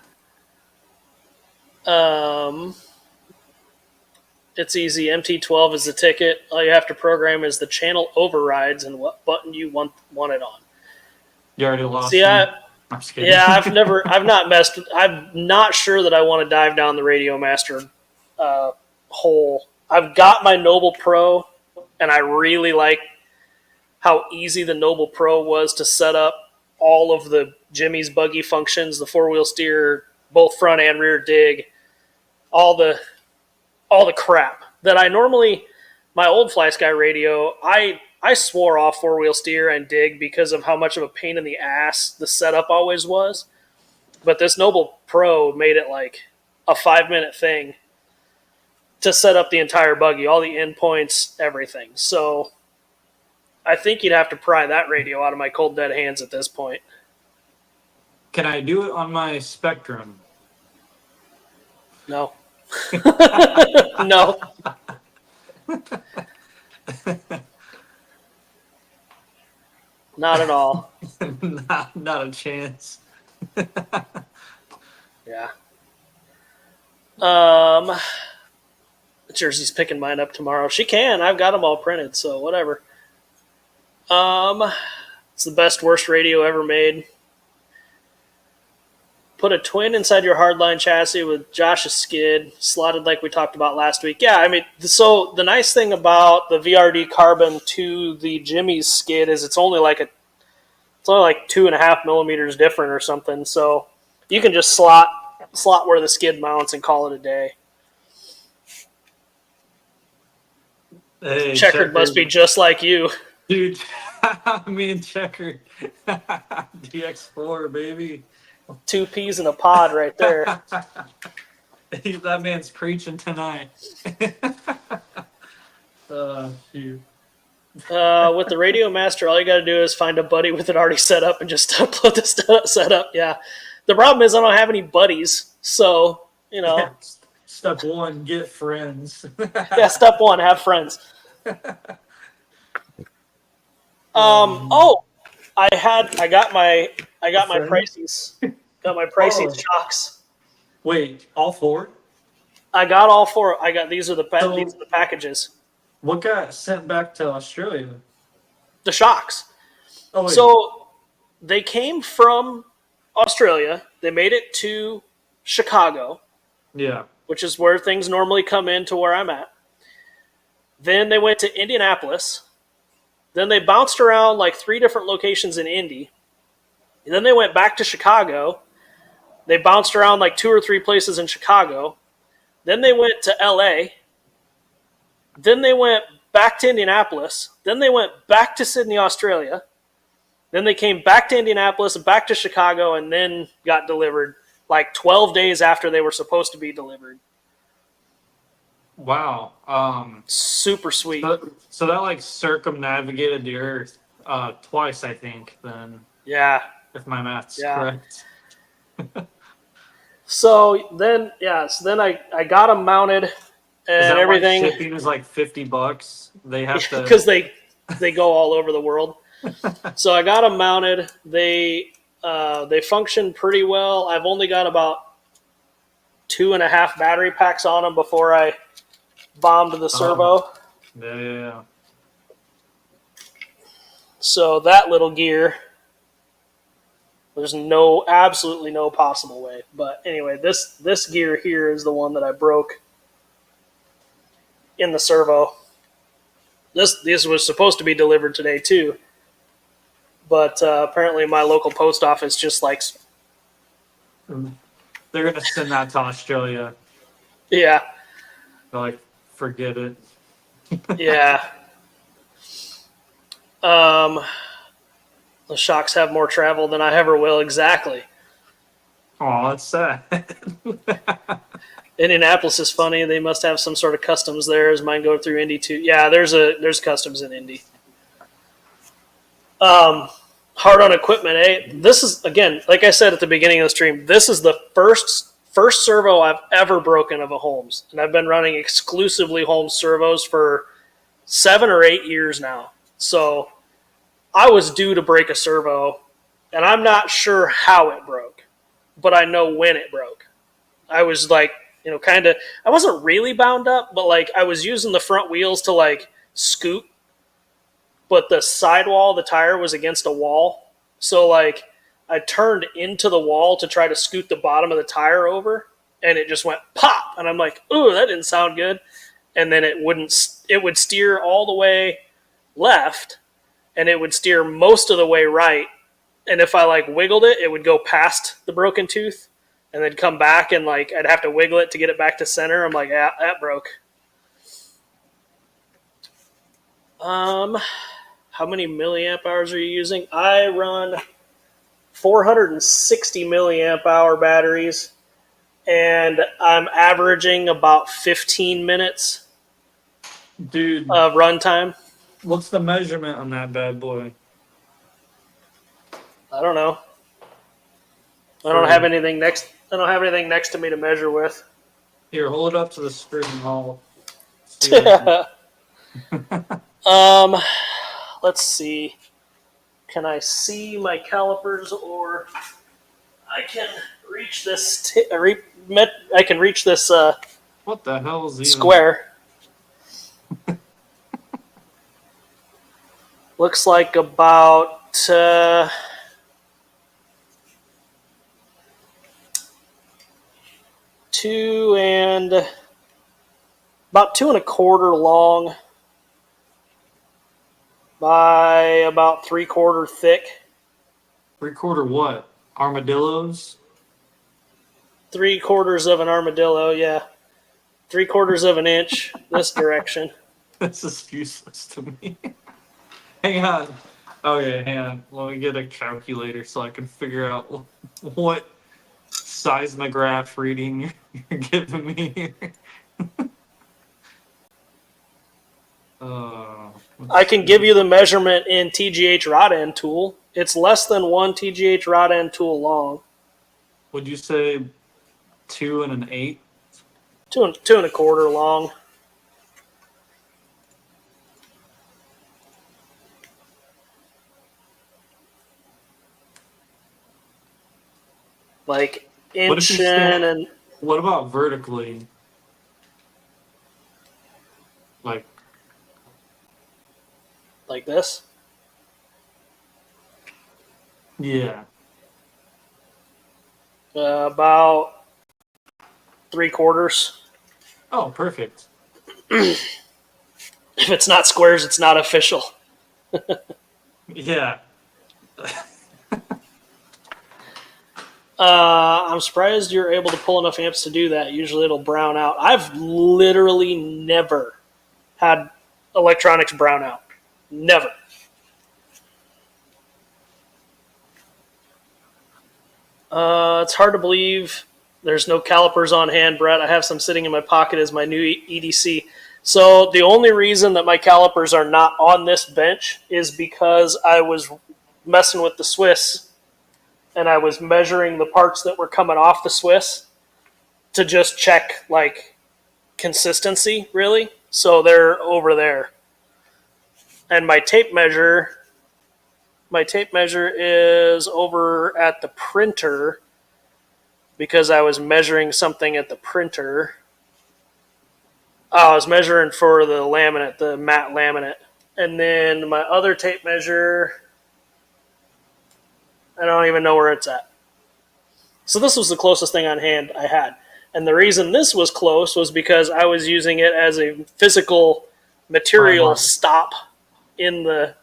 It's easy. MT12 is the ticket. All you have to program is the channel overrides and what button you want it on. You already lost. See, I'm just kidding. Yeah, I'm not sure that I want to dive down the Radio Master hole. I've got my Noble Pro, and I really like how easy the Noble Pro was to set up all of the Jimmy's buggy functions, the 4-wheel steer, both front and rear dig, all the crap that I normally, my old Fly Sky radio, I swore off 4-wheel steer and dig because of how much of a pain in the ass the setup always was. But this Noble Pro made it like a 5-minute thing to set up the entire buggy, all the endpoints, everything. So I think you'd have to pry that radio out of my cold dead hands at this point. Can I do it on my Spectrum? No. No. Not at all. Not a chance. Yeah. Jersey's picking mine up tomorrow. She can. I've got them all printed, so whatever. It's the best worst radio ever made. Put a twin inside your hardline chassis with Josh's skid slotted like we talked about last week. Yeah, I mean, so the nice thing about the VRD Carbon to the Jimmy's skid is it's only like 2.5 millimeters different or something. So you can just slot where the skid mounts and call it a day. Hey, Checkered must be just like you. Dude, me and Checkered. DX4, baby. 2 peas in a pod right there. That man's preaching tonight. Shoot. With the Radio Master, all you got to do is find a buddy with it already set up and just upload the setup. Yeah. The problem is I don't have any buddies, so, you know. Step 1, get friends. Yeah, step 1, have friends. I got my Prices. Got my Prices shocks. Wait, all 4? I got all 4. These are the packages. What got sent back to Australia? The shocks. Oh, wait. So they came from Australia. They made it to Chicago. Yeah. Which is where things normally come into where I'm at. Then they went to Indianapolis. Then they bounced around like 3 different locations in Indy. And then they went back to Chicago. They bounced around like 2 or 3 places in Chicago. Then they went to LA. Then they went back to Indianapolis. Then they went back to Sydney, Australia. Then they came back to Indianapolis and back to Chicago and then got delivered like 12 days after they were supposed to be delivered. Wow. Super sweet. So that like circumnavigated the Earth twice, I think, then. Yeah. If my math's correct. So then I got them mounted and everything. Why shipping is like $50. They have to because they go all over the world. So I got them mounted. They function pretty well. I've only got about 2.5 battery packs on them before I bombed the servo. Yeah. So that little gear, there's absolutely no possible way. But anyway, this gear here is the one that I broke in the servo. This was supposed to be delivered today too. But apparently my local post office just likes... They're going to send that to Australia. Yeah. They're like, forget it. Yeah. The shocks have more travel than I ever will. Exactly. Oh, that's sad. Indianapolis is funny. They must have some sort of customs there. As mine go through Indy too. Yeah, there's customs in Indy. Hard on equipment, eh? This is, again, like I said at the beginning of the stream, this is the first servo I've ever broken of a Holmes. And I've been running exclusively Holmes servos for 7 or 8 years now. So I was due to break a servo, and I'm not sure how it broke, but I know when it broke. I was like, I wasn't really bound up, but like I was using the front wheels to like scoot, but the sidewall of the tire was against a wall. So like I turned into the wall to try to scoot the bottom of the tire over, and it just went pop. And I'm like, ooh, that didn't sound good. And then it would steer all the way left, and it would steer most of the way right. And if I like wiggled it, it would go past the broken tooth and then come back, and like I'd have to wiggle it to get it back to center. I'm like, yeah, that broke. How many milliamp hours are you using? I run 460 milliamp hour batteries, and I'm averaging about 15 minutes Dude, of runtime. What's the measurement on that bad boy? I don't know. I don't have anything next to me to measure with. Here, hold it up to the screen and I'll see. Let's see. Can I see my calipers, or I can reach this. I can reach this What the hell is even... square. Looks like about 2 and about 2 1/4 long by about 3/4 thick. 3/4 what? Armadillos? 3/4 of an armadillo, yeah. 3/4 of an inch this direction. This is useless to me. Hang on. Okay, hang on. Let me get a calculator so I can figure out what seismograph reading you're giving me here. I can give you the measurement in TGH rod end tool. It's less than 1 TGH rod end tool long. Would you say 2 1/8? 2 1/4 long. Like inch in and... What about vertically? Like this? Yeah. About 3/4. Oh, perfect. If it's not squares, it's not official. Yeah. I'm surprised you're able to pull enough amps to do that. Usually it'll brown out. I've literally never had electronics brown out. Never. It's hard to believe there's no calipers on hand, Brett. I have some sitting in my pocket as my new EDC. So the only reason that my calipers are not on this bench is because I was messing with the Swiss and I was measuring the parts that were coming off the Swiss to just check like consistency, really. So they're over there. And my tape measure is over at the printer because I was measuring something at the printer. Oh, I was measuring for the laminate, the matte laminate. And then my other tape measure, I don't even know where it's at. So this was the closest thing on hand I had. And the reason this was close was because I was using it as a physical material stop in the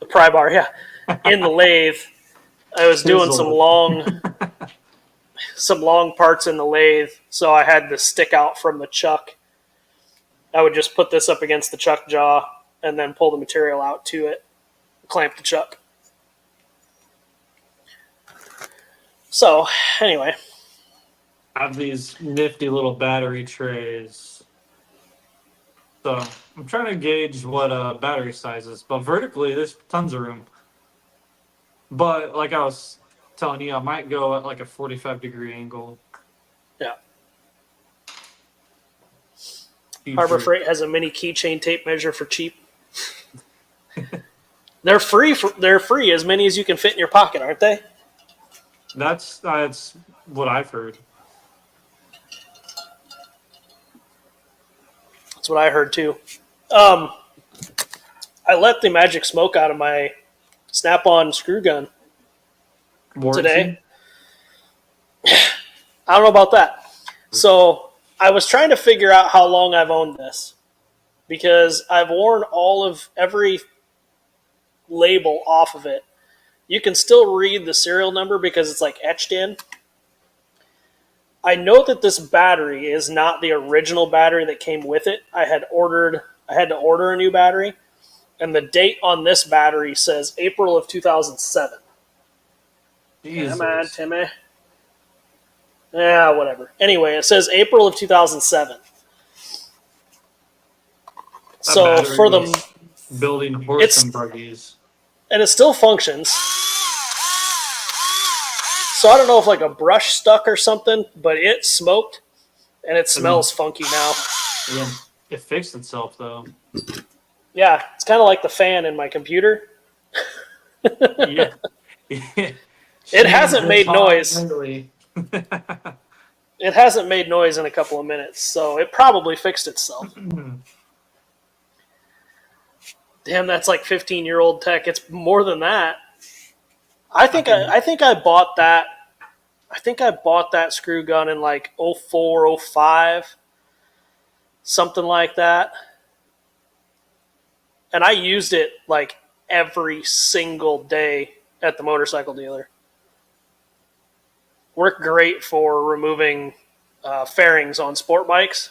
pry bar, yeah, in the lathe. I was doing some long parts in the lathe, so I had to stick out from the chuck. I would just put this up against the chuck jaw and then pull the material out to it, clamp the chuck. So, anyway. I have these nifty little battery trays. So, I'm trying to gauge what battery size is. But vertically, there's tons of room. But, like I was telling you, I might go at like a 45-degree angle. Yeah. Future. Harbor Freight has a mini keychain tape measure for cheap. They're free. They're free, as many as you can fit in your pocket, aren't they? That's what I've heard. That's what I heard too. I let the magic smoke out of my Snap-on screw gun today. I don't know about that. So I was trying to figure out how long I've owned this because I've worn every label off of it. You can still read the serial number because it's like etched in. I know that this battery is not the original battery that came with it. I had to order a new battery, and the date on this battery says April of 2007. Jesus. Come on, Timmy. Yeah, whatever. Anyway, it says April of 2007. So for the building horse and buggies, and it still functions. So I don't know if like a brush stuck or something, but it smoked, and it smells funky now. Yeah, it fixed itself though. Yeah, it's kind of like the fan in my computer. Yeah. It hasn't made noise. It hasn't made noise in a couple of minutes, so it probably fixed itself. Damn, that's like 15-year-old tech. It's more than that. I think I bought that. I think I bought that screw gun in like 04, 05, something like that. And I used it like every single day at the motorcycle dealer. Worked great for removing fairings on sport bikes.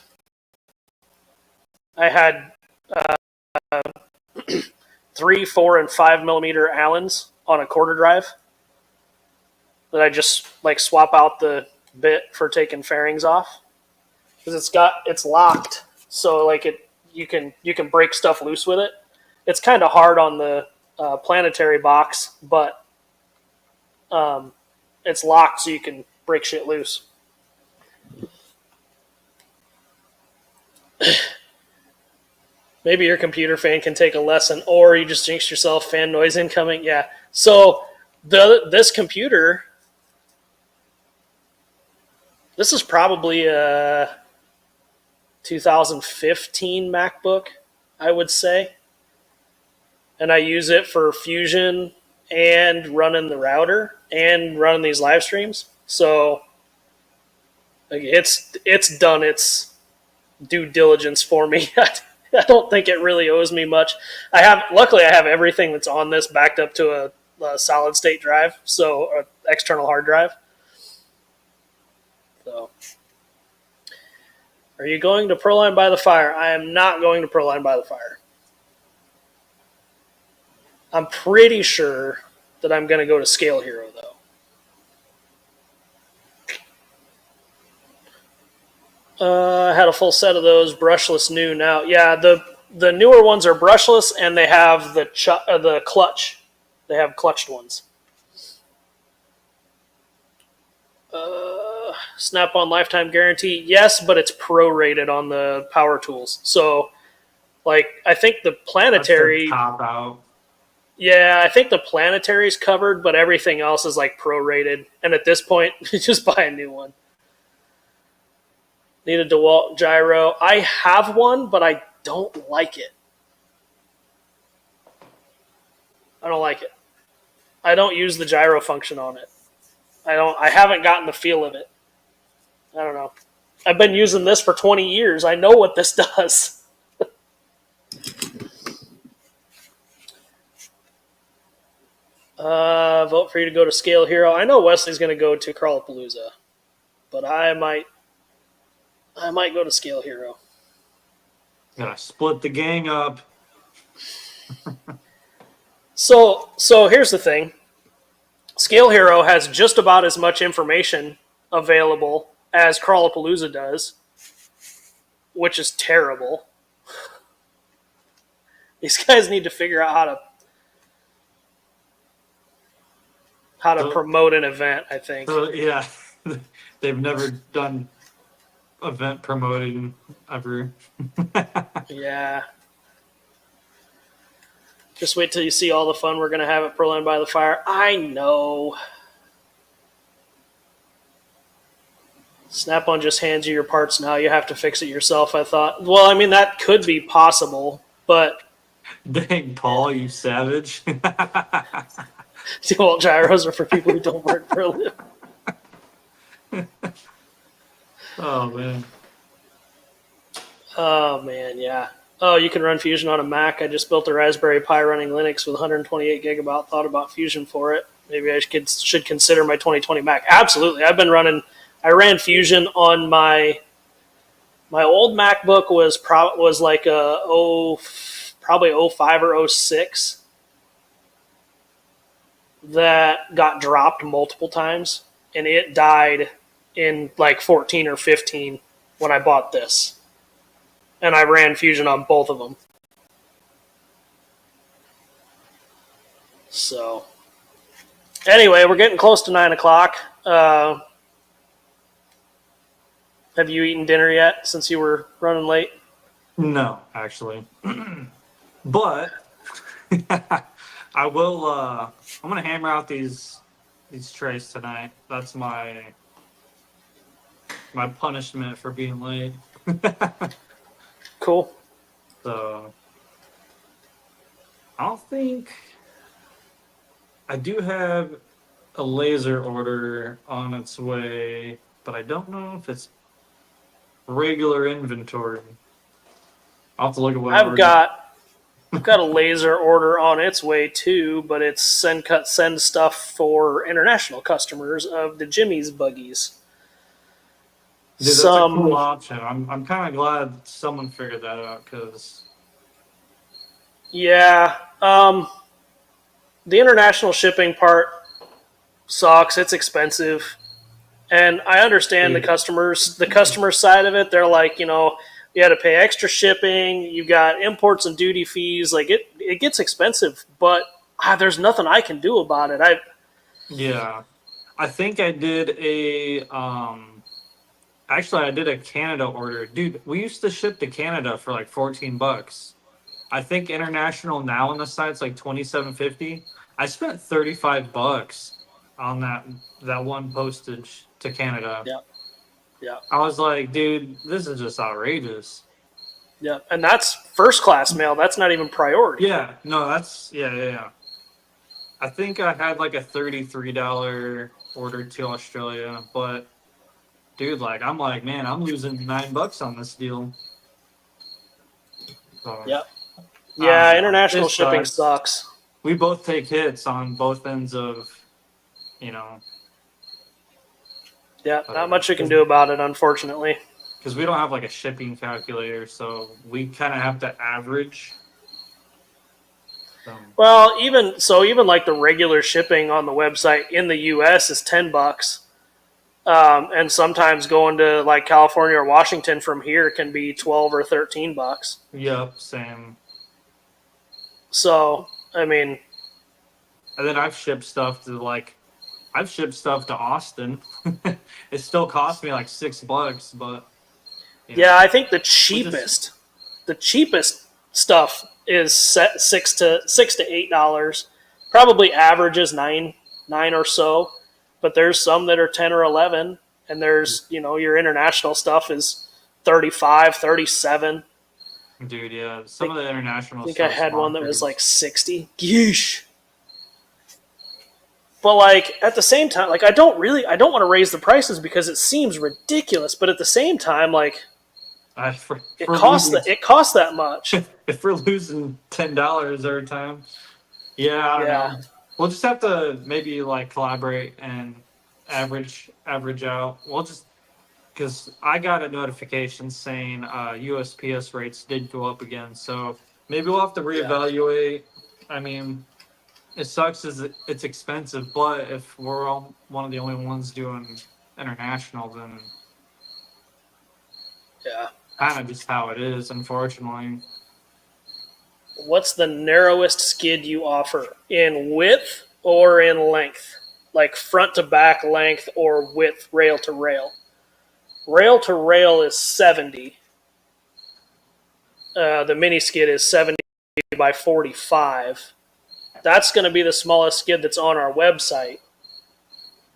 I had 3, 4, and 5 millimeter Allens on a quarter drive that I just like swap out the bit for taking fairings off because it's locked, so like you can break stuff loose with it. It's kind of hard on the planetary box, but it's locked so you can break shit loose. Maybe your computer fan can take a lesson, or you just jinxed yourself. Fan noise incoming. Yeah. So this computer, this is probably a 2015 MacBook, I would say, and I use it for Fusion and running the router and running these live streams. So like, it's done its due diligence for me. I don't think it really owes me much. Luckily I have everything that's on this backed up to a solid state drive, so an external hard drive. So, are you going to Proline by the Fire? I am not going to Proline by the Fire. I'm pretty sure that I'm going to go to Scale Hero though. I had a full set of those, brushless new now. Yeah, the newer ones are brushless, and they have the clutch. They have clutched ones. Snap-on lifetime guarantee, yes, but it's prorated on the power tools. So, like, I think the planetary top out. Yeah, I think the planetary is covered, but everything else is like prorated. And at this point, you just buy a new one. Need a DeWalt gyro. I have one, but I don't like it. I don't like it. I don't use the gyro function on it. I haven't gotten the feel of it. I don't know. I've been using this for 20 years. I know what this does. Vote for you to go to Scale Hero. I know Wesley's going to go to Crawlapalooza, but I might go to Scale Hero. Gotta split the gang up. So here's the thing. Scale Hero has just about as much information available as Crawlapalooza does, which is terrible. These guys need to figure out how to promote an event, I think. Yeah, they've never done event promoting ever. Yeah. Just wait till you see all the fun we're going to have at Proline by the Fire. I know. Snap-on just hands you your parts now. You have to fix it yourself, I thought. Well, I mean, that could be possible, but... Dang, Paul, you savage. DeWalt gyros are for people who don't work for a living. Oh, man. Oh, man, yeah. Oh, you can run Fusion on a Mac. I just built a Raspberry Pi running Linux with 128 gigabyte. Thought about Fusion for it. Maybe I should consider my 2020 Mac. Absolutely. I ran Fusion on my old MacBook was like probably 05 or 06 that got dropped multiple times, and it died in like 14 or 15 when I bought this. And I ran Fusion on both of them. So, anyway, we're getting close to 9 o'clock. Have you eaten dinner yet since you were running late? No, actually. But I will. I'm gonna hammer out these trays tonight. That's my my punishment for being late. Cool. So I don't think I do have a laser order on its way, but I don't know if it's regular inventory. I'll have to look at what I I've ordered. got a laser order on its way too, but it's send stuff for international customers of the Jimmy's buggies. Dude, that's a cool Some, option. I'm kind of glad someone figured that out because yeah. The international shipping part sucks. It's expensive, and I understand the customer side of it. They're like, you had to pay extra shipping. You got imports and duty fees. Like it gets expensive, but there's nothing I can do about it. yeah, I think I did a actually I did a Canada order. Dude, we used to ship to Canada for like $14. I think international now on the site's like 27.50. I spent $35 on that one postage to Canada. Yeah, yeah, I was like, dude, this is just outrageous. yeah, and that's first class mail. That's not even priority. Yeah, no, that's yeah. I think I had like a $33 order to Australia, but dude, like I'm like, man, I'm losing $9 on this deal. So Yeah, I yeah. don't know. International It shipping sucks. sucks. We both take hits on both ends of, you know, Yeah, not much you can do about it, unfortunately. because we don't have like a shipping calculator, so we kind of have to average. So, Well, even like the regular shipping on the website in the U.S. is $10, and sometimes going to like California or Washington from here can be 12 or $13. yep, same. So I mean, And then I've shipped stuff to Austin. It still cost me like $6, but yeah, I think we just the cheapest stuff is set six to $8. Probably averages nine or so, but there's some that are 10 or 11, and there's your international stuff is 35, 37. dude, yeah. I Some think, of the I international think I stuff's had one that was bonkers. like 60. Yeesh. But like at the same time, like I don't want to raise the prices because it seems ridiculous. But at the same time, like If we're losing it costs that much. if we're losing $10 every time, yeah, I don't Yeah, know. We'll just have to maybe like collaborate and average out. We'll just because I got a notification saying USPS rates did go up again, so maybe we'll have to yeah, reevaluate. I mean, it sucks as it's expensive, but if we're all one of the only ones doing international, then yeah. kind of just how it is, unfortunately. What's the narrowest skid you offer in width or in length? Like front to back length or width rail to rail? Rail to rail is 70. The mini skid is 70 by 45. That's going to be the smallest skid that's on our website.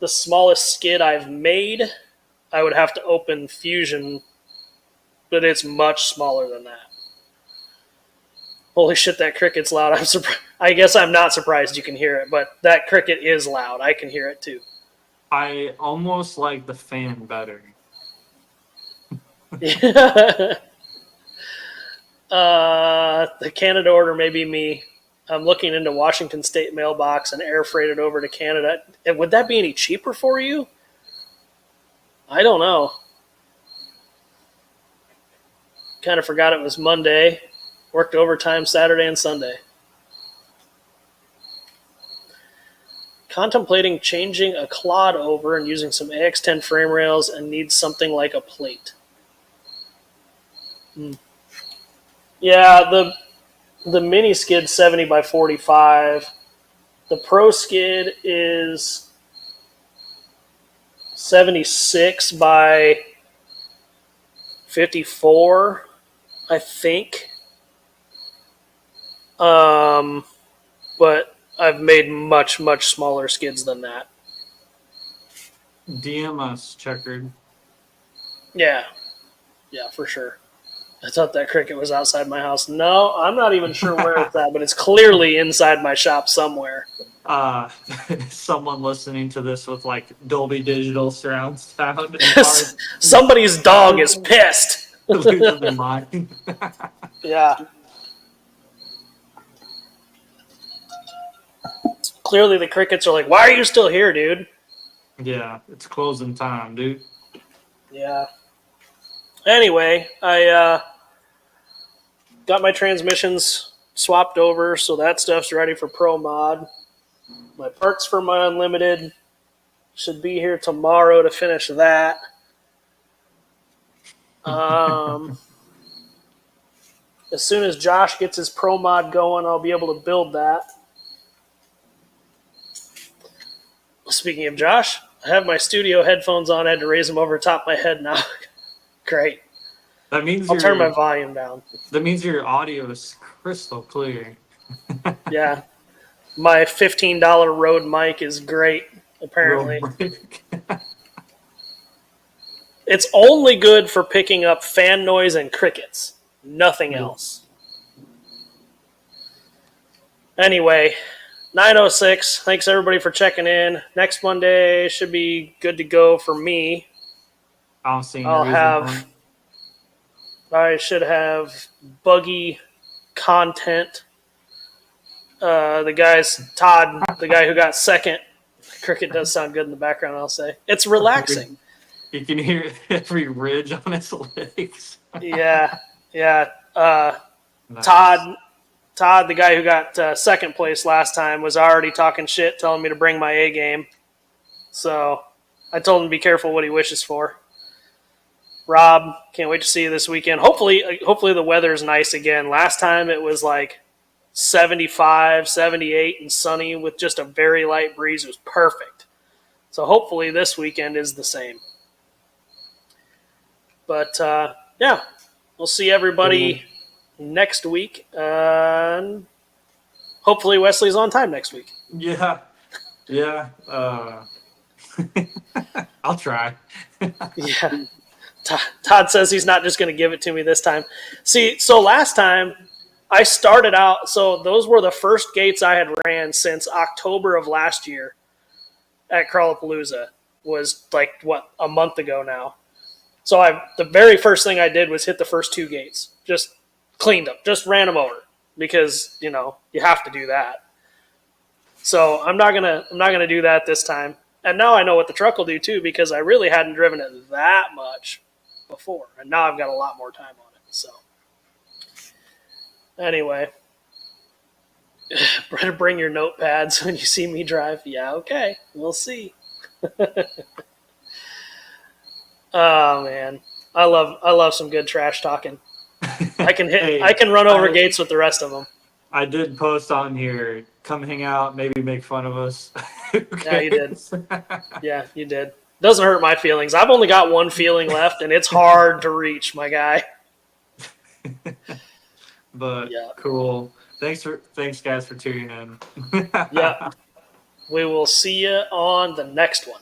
The smallest skid I've made, I would have to open Fusion, but it's much smaller than that. Holy shit, that cricket's loud. I'm surprised. I guess I'm not surprised you can hear it, but that cricket is loud. I can hear it too. I almost like the fan better. The Canada order may be me. I'm looking into Washington State mailbox and air freighted over to Canada. Would that be any cheaper for you? I don't know. Kind of forgot it was Monday. Worked overtime Saturday and Sunday. Contemplating changing a clod over and using some AX10 frame rails and needs something like a plate. Yeah, the mini skid 70 by 45. The pro skid is 76 by 54, I think. But I've made much, much smaller skids than that. DMS checkered. Yeah, yeah, for sure. I thought that cricket was outside my house. No, I'm not even sure where it's at, but it's clearly inside my shop somewhere. Uh, someone listening to this with like Dolby Digital surround sound and are Somebody's dog is pissed. losing their mind. Yeah. Clearly the crickets are like, why are you still here, dude? Yeah, it's closing time, dude. Yeah. Anyway, I got my transmissions swapped over, so that stuff's ready for Pro Mod. My parts for my Unlimited should be here tomorrow to finish that. As soon as Josh gets his Pro Mod going, I'll be able to build that. Speaking of Josh, I have my studio headphones on. I had to raise them over top my head now. Great. That means I'll turn my volume down. That means your audio is crystal clear. Yeah. My $15 Rode mic is great, apparently. It's only good for picking up fan noise and crickets. Nothing else. Anyway, 9:06. Thanks everybody for checking in. Next Monday should be good to go for me. I should have buggy content. The guys, Todd, the guy who got second. Cricket does sound good in the background, I'll say. It's relaxing. You can hear every ridge on his legs. Yeah. Nice. Todd, the guy who got second place last time, was already talking shit, telling me to bring my A game. So I told him to be careful what he wishes for. Rob, can't wait to see you this weekend. Hopefully the weather's nice again. Last time it was like 75, 78, and sunny with just a very light breeze. It was perfect. So hopefully this weekend is the same. But, yeah, we'll see everybody next week. And hopefully Wesley's on time next week. Yeah. I'll try. Yeah. Todd says he's not just going to give it to me this time. See, so last time I started out, so those were the first gates I had ran since October of last year at Crawlapalooza. Was like, a month ago now. So the very first thing I did was hit the first two gates. Just cleaned them. Just ran them over. Because, you have to do that. So I'm not gonna do that this time. And now I know what the truck will do too, because I really hadn't driven it that much before. And now I've got a lot more time on it. So anyway. Better bring your notepads when you see me drive. Yeah, okay. We'll see. Oh man, I love some good trash talking. I can run over gates with the rest of them. I did post on here. Come hang out, maybe make fun of us. Yeah, you did. Yeah, you did. Doesn't hurt my feelings. I've only got one feeling left, and it's hard to reach, my guy. But yeah. Cool. Thanks guys for tuning in. Yeah. We will see you on the next one.